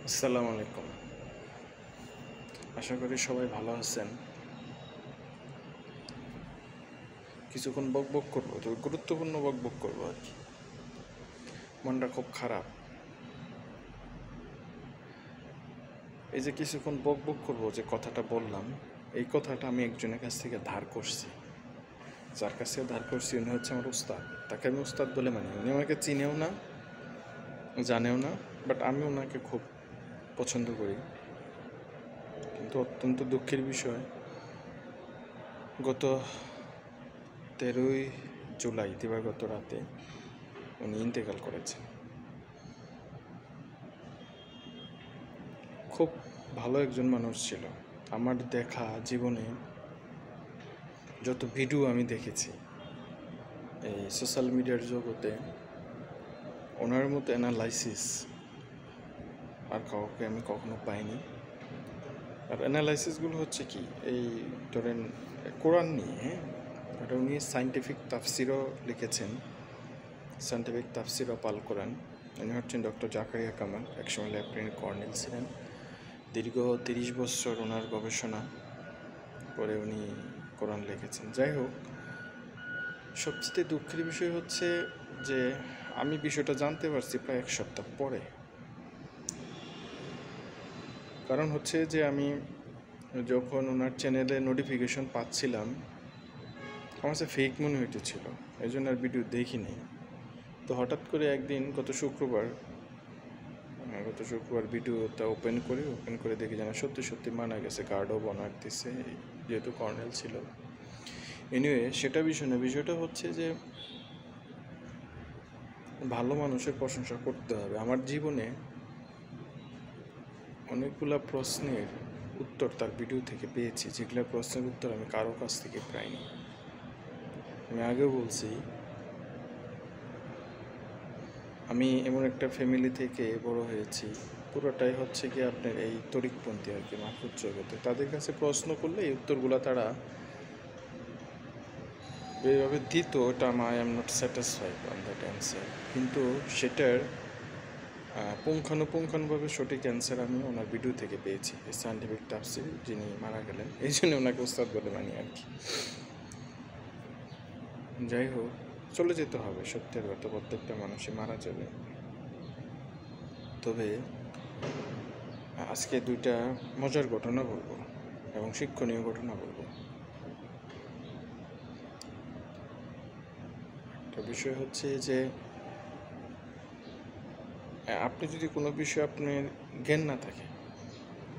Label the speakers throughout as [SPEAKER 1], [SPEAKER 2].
[SPEAKER 1] আসসালামু আলাইকুম। আশা করি সবাই ভালো আছেন। কিছুক্ষণ বকবক করবো, তবে গুরুত্বপূর্ণ বকবক করবো আর কি। মনটা খুব খারাপ। এই যে কিছুক্ষণ বকবক করবো যে কথাটা বললাম, এই কথাটা আমি একজনের কাছ থেকে ধার করছি। যার কাছ থেকে ধার করছি উনি হচ্ছে আমার উস্তাদ। তাকে আমি উস্তাদ বলে মানি। উনি আমাকে চিনেও না, জানেও না, বাট আমি ওনাকে খুব পছন্দ করি। কিন্তু অত্যন্ত দুঃখের বিষয়, গত 13ই জুলাই দিবাগত রাতে উনি ইন্তেকাল করেছেন। খুব ভালো একজন মানুষ ছিল। আমার দেখা জীবনে যত ভিডিও আমি দেখেছি এই সোশ্যাল মিডিয়ার জগতে, ওনার মতো অ্যানালাইসিস আর কাউকে আমি কখনো পাইনি। আর অ্যানালাইসিসগুলো হচ্ছে কি, এই ধরেন কোরআন নিয়ে, হ্যাঁ, এটা উনি সায়েন্টিফিক তাফসিরও লিখেছেন, সায়েন্টিফিক তাফসির অফ আল কোরআন। উনি হচ্ছেন ডক্টর জাকারিয়া কামাল, একসময় লেফটেন্যান্ট কর্নেল ছিলেন। দীর্ঘ 30 বছর ওনার গবেষণা পরে উনি কোরআন লিখেছেন। যাই হোক, সবচেয়ে দুঃখের বিষয় হচ্ছে যে আমি বিষয়টা জানতে পারছি প্রায় 1 সপ্তাহ পরে। কারণ হচ্ছে যে আমি যখন ওনার চ্যানেলে নোটিফিকেশন পাচ্ছিলাম, আমার কাছে ফেক মনে হইতেছিল, এই জন্য আর ভিডিও দেখিনি। তো হঠাৎ করে একদিন গত শুক্রবার ভিডিওটা ওপেন করে দেখি যেন সত্যি সত্যি মারা গেছে। গার্ডও বানার দিছে, যেহেতু কর্নেল ছিল। এনিওয়ে, সেটা বিষয় না। বিষয়টা হচ্ছে যে ভালো মানুষের প্রশংসা করতে হবে। আমার জীবনে অনেকগুলা প্রশ্নের উত্তর তার ভিডিও থেকে পেয়েছি, যেগুলো প্রশ্নের উত্তর আমি কারো কাছ থেকে পাইনি। আমি আগেও বলছি, আমি এমন একটা ফ্যামিলি থেকে বড় হয়েছি, পুরোটাই হচ্ছে কি আপনার এই তরিকপন্থী আর কি, মাহফুজ জগতে। তাদের কাছে প্রশ্ন করলে এই উত্তরগুলো তারা যেভাবে দিত, ওটা I am not satisfied on that answer. কিন্তু সেটার পুঙ্খানুপুঙ্খানুভাবে সঠিক অ্যান্সার আমি ওনার ভিডিও থেকে পেয়েছি। সায়েন্টিফিক তাফসির, যিনি মারা গেলেন, এই জন্য ওনাকে উস্তাদ বলে মানি আর কি। যাই হোক, চলে যেতে হবে, সত্যের কথা, প্রত্যেকটা মানুষই মারা যাবে। তবে আজকে 2টা মজার ঘটনা বলবো এবং শিক্ষণীয় ঘটনা বলবো। একটা বিষয় হচ্ছে যে আপনি যদি কোনো বিষয়ে আপনার জ্ঞান না থাকে,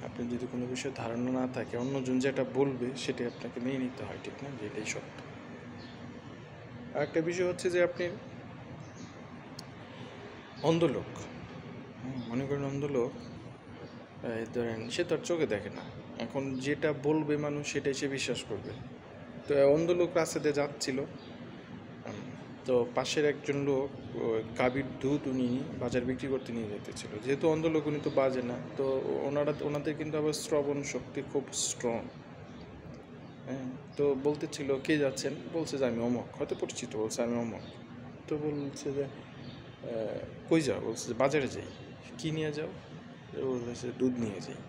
[SPEAKER 1] আপনি যদি কোনো বিষয়ে ধারণা না থাকে, অন্যজন যেটা বলবে সেটাই আপনাকে মেনে নিতে হয়, ঠিক না? যেটাই সত্য। আর একটা বিষয় হচ্ছে যে আপনি অন্ধ লোক, মনে করেন অন্ধ লোক, ধরেন সে তার চোখে দেখে না, এখন যেটা বলবে মানুষ সেটাই সে বিশ্বাস করবে। তো অন্ধ লোক রাস্তাতে যাচ্ছিল, তো পাশের একজন লোক গাভীর দুধ উনি বাজার বিক্রি করতে নিয়ে যেতেছিল। যেহেতু অন্ধ লোক, উনি তো বাজে না, তো ওনাদের কিন্তু আবার শ্রবণ শক্তি খুব স্ট্রং। হ্যাঁ, তো বলতেছিল কে যাচ্ছেন, বলছে যে আমি অমক, হয়তো পরিচিত, বলছে আমি অমক। তো বলছে যে কই যাও, বলছে যে বাজারে যাই। কি নিয়ে যাও? বলছে দুধ নিয়ে যাই।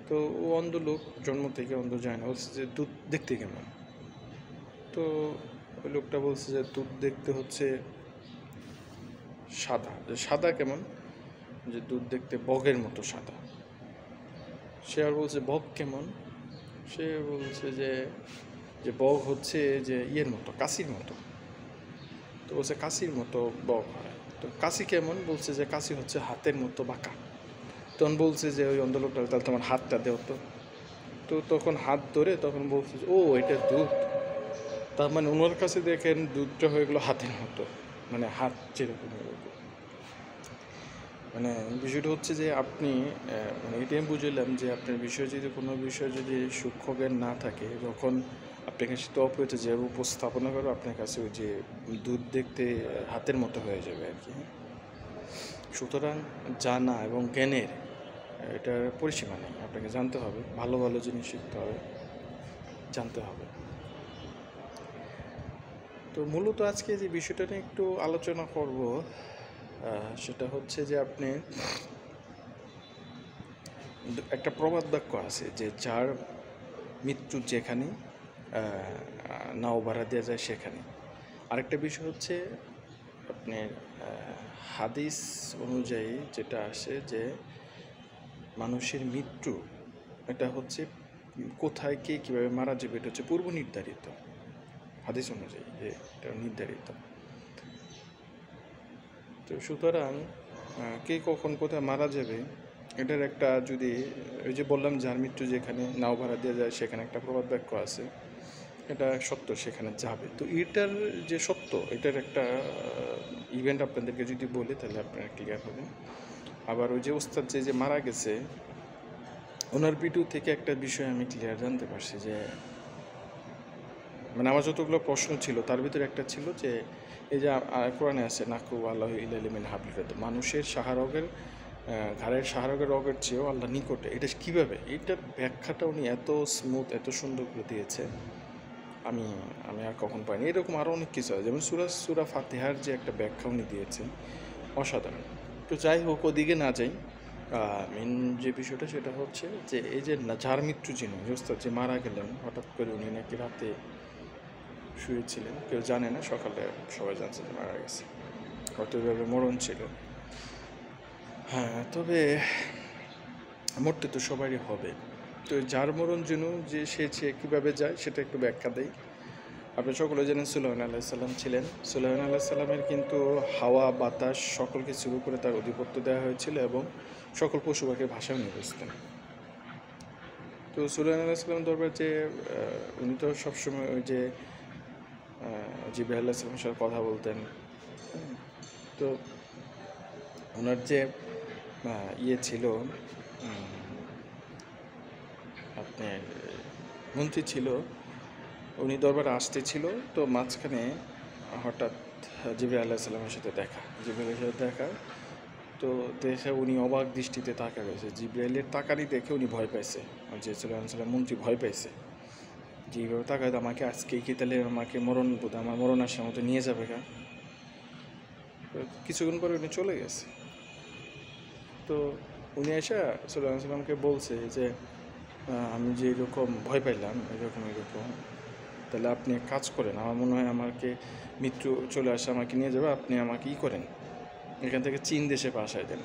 [SPEAKER 1] তো ও অন্ধ লোক, জন্ম থেকে অন্ধ, যায় না। বলছে যে দুধ দেখতে কেমন? তো ওই লোকটা বলছে যে দুধ দেখতে হচ্ছে সাদা। যে সাদা কেমন? যে দুধ দেখতে বগের মতো সাদা। সে আর বলছে বগ কেমন? সে বলছে যে যে বগ হচ্ছে যে ইয়ের মতো, কাশির মতো। তো বলছে কাশির মতো বগ হয়। তো কাশি কেমন? বলছে যে কাশি হচ্ছে হাতের মতো বাঁকা। তখন বলছে যে ওই অন্ধ লোকটা, তাহলে তোমার হাতটা দেও তো। তো তখন হাত ধরে তখন বলছে যে ও এটা দুধ। তার মানে ওনার কাছে দেখেন দুধটা হয়ে গেলো হাতের মতো, মানে হাত যেরকম এরকম। মানে বিষয়টা হচ্ছে যে আপনি মানে এটাই আমি বুঝলাম যে আপনার বিষয়ে যদি কোনো বিষয় যদি সূক্ষ্ম জ্ঞান না থাকে, যখন আপনার কাছে টপ হয়েছে যে উপস্থাপনা করো, আপনার কাছে ওই যে দুধ দেখতে হাতের মতো হয়ে যাবে আর কি। সুতরাং জানা এবং জ্ঞানের এটার পরিসীমা নেই। আপনাকে জানতে হবে, ভালো ভালো জিনিস শিখতে হবে, জানতে হবে। তো মূলত আজকে যে বিষয়টা নিয়ে একটু আলোচনা করব, সেটা হচ্ছে যে আপনি একটা প্রবাদ বাক্য আছে যে যার মৃত্যু যেখানে নাও ভাড়া দেওয়া যায় সেখানে। আরেকটা বিষয় হচ্ছে আপনার হাদিস অনুযায়ী যেটা আসে যে মানুষের মৃত্যু এটা হচ্ছে কোথায় কে কীভাবে মারা যাবে এটা হচ্ছে পূর্ব নির্ধারিত, হাদিস অনুযায়ী যে এটা নির্ধারিত। তো সুতরাং কে কখন কোথায় মারা যাবে এটার একটা, যদি ওই যে বললাম যার মৃত্যু যেখানে নাও ভাড়া দেওয়া যায় সেখানে একটা প্রবাদ বাক্য আছে, এটা সত্য, সেখানে যাবে। তো এটার যে সত্য এটার একটা ইভেন্ট আপনাদেরকে যদি বলি তাহলে আপনারা ক্লিয়ার হবেন। আবার ওই যে ওস্তাদ যে মারা গেছে ওনার ভিডিও থেকে একটা বিষয় আমি ক্লিয়ার জানতে পারছি যে মানে আমার যতগুলো প্রশ্ন ছিল তার ভিতরে একটা ছিল যে এই যে কোরআনে আছে নাকু আল্লাহ ইলালিমিন হাবলিরাত, মানুষের সাহারগের ঘাড়ের সাহারগের রগের চেয়েও আল্লাহ নিকটে, এটা কীভাবে, এইটার ব্যাখ্যাটা উনি এত স্মুথ এত সুন্দর করে দিয়েছে আমি আমি আর কখন পাইনি। এরকম আরও অনেক কিছু আছে, যেমন সুরা ফাতিহার যে একটা ব্যাখ্যা উনি দিয়েছেন অসাধারণ। তো যাই হোক ওদিকে না যাই, মেন যে বিষয়টা সেটা হচ্ছে যে এই যে যার মৃত্যু যিনি ওস্তাদ যে মারা গেলেন হঠাৎ করে, উনি নাকি রাতে শুয়েছিলেন, কেউ জানে না, সকালে সবাই জানছে যে মারা গেছে, হয়তো এভাবে মরণ ছিল। হ্যাঁ, তবে মরতে তো সবারই হবে। তো যার মরণ যেন যে সে কীভাবে যায় সেটা একটু ব্যাখ্যা দেয়। আপনি সকলে জানেন সুলাইমান আলাইসাল্লাম ছিলেন। সুলাইমান আলাইসাল্লামের কিন্তু হাওয়া বাতাস সকলকে শুরু করে তার আধিপত্য দেওয়া হয়েছিল এবং সকল পশু পাখির ভাষাও নিয়ে বুঝতেন। তো সুলাইমান আলাইসাল্লাম দরবার যে উনি তো সবসময় ওই যে জিবরাইল আলাইসাল্লামের সাথে কথা বলতেন। তো ওনার যে ছিল আপনার মন্ত্রী ছিল, উনি দরবারে আসতেছিল, তো মাঝখানে হঠাৎ জিবরাইল আলাইসাল্লামের সাথে জিবরাইলের সাথে দেখা, তো দেখে উনি অবাক দৃষ্টিতে তাকা রয়েছে। জিবরাইলের তাকারি দেখে উনি ভয় পাইছে, যে সুলাইমান মন্ত্রী ভয় পাইছে যে এইভাবে তাকায় আমাকে আজকে কি তাহলে আমাকে আমার মরণ আসার মতো নিয়ে যাবে গা। কিছুক্ষণ পরে উনি চলে গেছে। তো উনি এসে সুলাইমানকে বলছে যে আমি যে এরকম ভয় পাইলাম এরকম তাহলে আপনি এক কাজ করেন, আমার মনে হয় আমাকে মৃত্যু চলে আসে, আমাকে নিয়ে যাবে, আপনি আমাকে করেন এখান থেকে চীন দেশে পাঠায় দেন।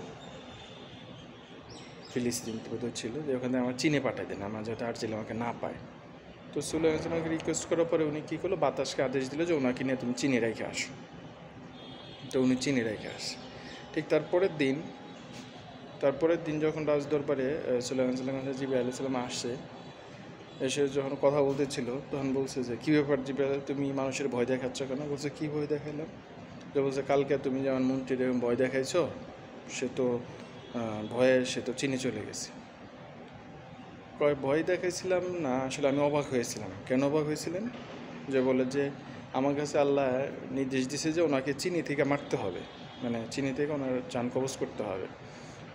[SPEAKER 1] ফিলিস্তিন ছিল যে ওখানে আমার চীনে পাঠাই দেন, আমার যাতে আর ছেলে আমাকে না পায়। তো সুলাইমানকে রিকোয়েস্ট করার পরে উনি কী করলো, বাতাসকে আদেশ দিল যে ওনাকে নিয়ে তুমি চীনে রেখে আসো। তো উনি চীনে রেখে আসে। ঠিক তারপরের দিন যখন রাজদরবারে সুলাইমান জিবরাইল আলাইহিস সালাম আসছে, এসে যখন কথা বলতেছিল তখন বলছে যে কী ব্যাপার জিবরাইল, তুমি মানুষের ভয় দেখাচ্ছ কেন? বলছে কী ভয় দেখাইলাম? যে বলছে কালকে তুমি যেমন মন্ত্রীর এরকম ভয় দেখাইছো, সে তো সে তো চীনে চলে গেছে। ভয় দেখাইছিলাম না, আসলে আমি অবাক হয়েছিলাম। কেন অবাক হয়েছিলেন? যে বলে যে আমার কাছে আল্লাহ নির্দেশ দিছে যে ওনাকে চিনি থেকে মারতে হবে, মানে চিনি থেকে ওনার জান কবজ করতে হবে।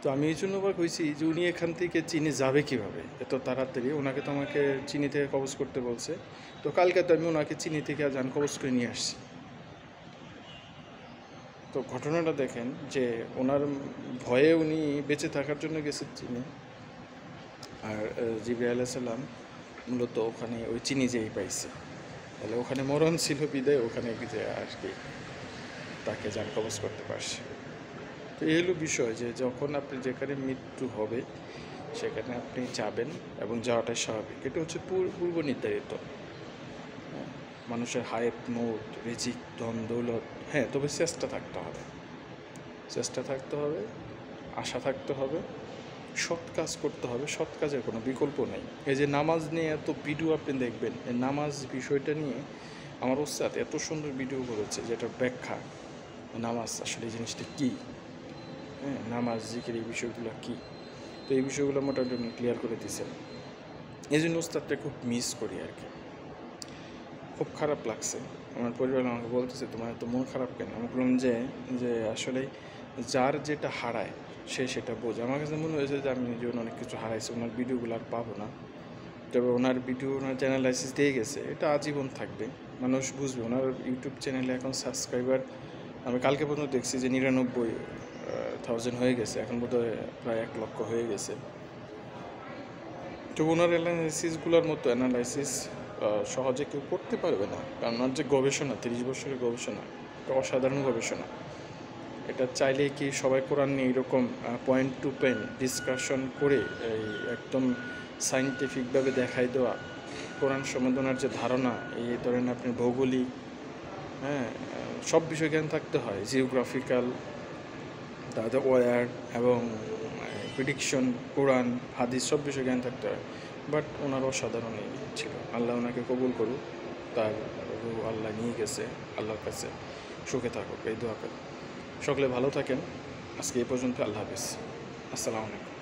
[SPEAKER 1] তো আমি এই জন্য অবাক হয়েছি যে উনি এখান থেকে চীনে যাবে কীভাবে এত তাড়াতাড়ি, ওনাকে তো আমাকে চিনি থেকে কবজ করতে বলছে। তো কালকে তো আমি ওনাকে চিনি থেকে জান কবজ করে নিয়ে আসছি। তো ঘটনাটা দেখেন যে ওনার ভয়ে উনি বেঁচে থাকার জন্য গেছে চীনে, আর জিবরাইল আলাইহিস সালাম মূলত ওখানে ওই চিনি যেই পাইছে, তাহলে ওখানে মরণ ছিল বিদায় ওখানে যে আর কি তাকে জান কবজ করতে পারছে। তো এই হলো বিষয় যে যখন আপনি যেখানে মৃত্যু হবে সেখানে আপনি যাবেন এবং যাওয়াটাই স্বাভাবিক, এটা হচ্ছে পূর্ব নির্ধারিত। মানুষের হায়াত মৌত রিজিক ধন দৌলত, হ্যাঁ, তবে চেষ্টা থাকতে হবে, আশা থাকতে হবে, সৎ কাজ করতে হবে, সৎ কাজের কোনো বিকল্প নেই। এই যে নামাজ নিয়ে এত ভিডিও আপনি দেখবেন, এই নামাজ বিষয়টা নিয়ে আমার ওস্তাদ এত সুন্দর ভিডিও করেছে যেটার ব্যাখ্যা, নামাজ আসলে এই জিনিসটা কী, হ্যাঁ, নামাজ জিকির এই বিষয়গুলো কী, তো এই বিষয়গুলো মোটামুটি উনি ক্লিয়ার করে দিয়েছেন। এই জন্য ওস্তাদটা খুব মিস করি আর কি, খুব খারাপ লাগছে। আমার পরিবার আমাকে বলতেছে তোমার এত মন খারাপ কেন? আমি বললাম যে আসলে যার যেটা হারায় সে সেটা বোঝে। আমার কাছে মনে হয়েছে যে আমি জীবন অনেক কিছু হারাইছি, ওনার ভিডিওগুলো আর পাবো না। তবে ওনার ভিডিও ওনার চ্যানেল লাইসেন্স দিয়ে গেছে, এটা আজীবন থাকবে, মানুষ বুঝবে। ওনার ইউটিউব চ্যানেলে এখন সাবস্ক্রাইবার আমি কালকে পর্যন্ত দেখছি যে 99,000 হয়ে গেছে, এখন বোধহয় প্রায় 1 লক্ষ হয়ে গেছে। তো ওনার অ্যানালাইসিসগুলোর মতো অ্যানালাইসিস সহজে কেউ করতে পারবে না, কারণ ওনার যে গবেষণা 30 বছরের গবেষণা, এটা অসাধারণ গবেষণা। এটা চাইলে কি সবাই কোরআন নিয়ে এরকম পয়েন্ট টু পয়েন্ট ডিসকাশন করে এই একদম সাইন্টিফিকভাবে দেখাই দেওয়া কোরআন সম্বন্ধে ওনার যে ধারণা, এই ধরেন আপনি ভৌগোলিক, হ্যাঁ, সব বিষয় জ্ঞান থাকতে হয়, জিওগ্রাফিক্যাল, তাদের ওয়ার এবং প্রিডিকশন, কোরআন হাদিস সব বিষয় জ্ঞান থাকতে হয়। বাট ওনার অসাধারণ এই ছিল। আল্লাহ ওনাকে কবুল করুক, তার রূহ আল্লাহ নিয়ে গেছে, আল্লাহর কাছে সুখে থাকুক, এই দোয়া করি। সকলে ভালো থাকেন। আজকে এই পর্যন্ত। আল্লাহ হাফিজ। আসসালামু আলাইকুম।